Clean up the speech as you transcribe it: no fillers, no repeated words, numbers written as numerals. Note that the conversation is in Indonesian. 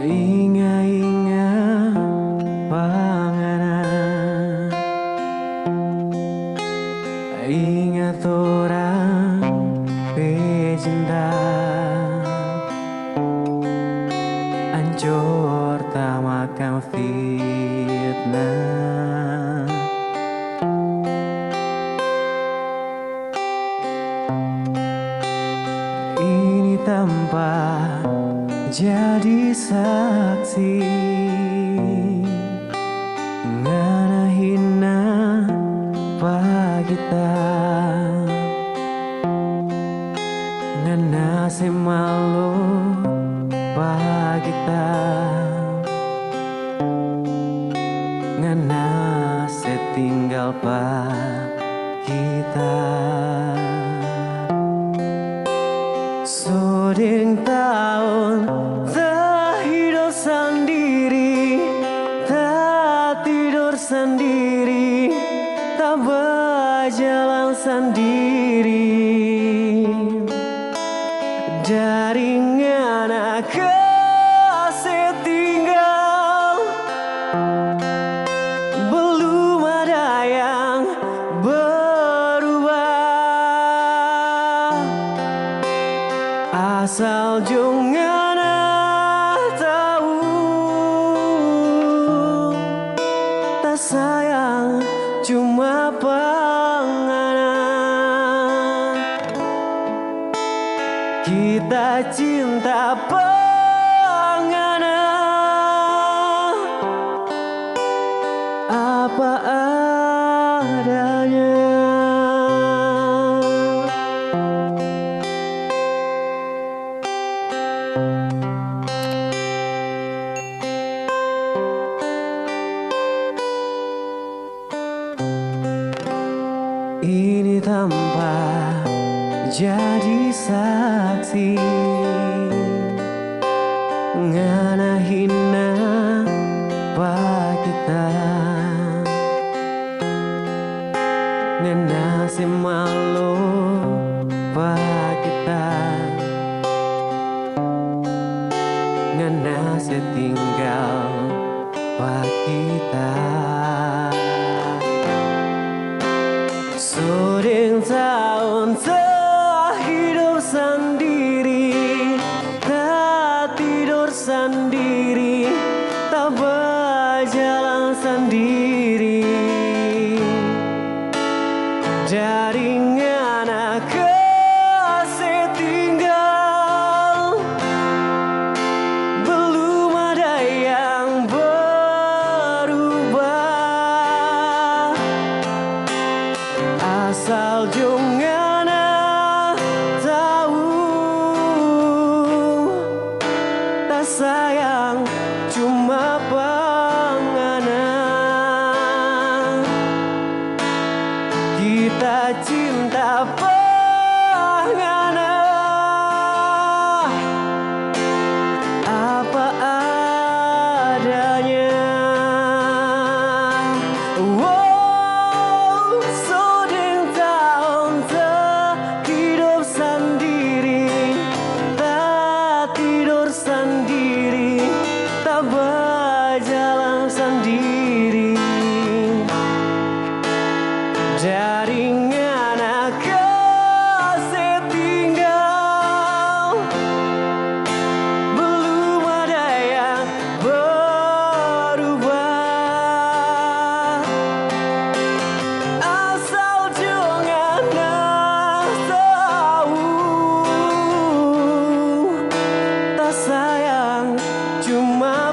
Ingat-ingat panganan, ingat orang pecinta, ancur tamakan fitnah. Ini tanpa jadi saksi, ngana hina pa kita, ngana semalu pa kita, ngana setinggal pa kita. Sodeng tahun tak hidup sendiri, tak tidur sendiri, tak berjalan sendiri. Dari ngana kasih tinggal, belum ada yang berubah. Asal jangan tahu, tak sayang cuma panganan. Kita cinta panganan, apa adanya. Ini tanpa jadi saksi, ngana hina pa kita, ngana semalu pa kita, ngana setinggal pa kita. Sodeng tahun tak hidup sendiri, tak tidur sendiri, tak berjalan sendiri. Dari ngana kasih tinggal, belum ada yang berubah. Asal jangan tahu, tak sayang cuma panganan. Kita cinta panganan, apa adanya. Sendiri, tak berjalan sendiri. Dari ngana kasih tinggal, belum ada yang berubah. Asal jangan tahu, tak sayang cuma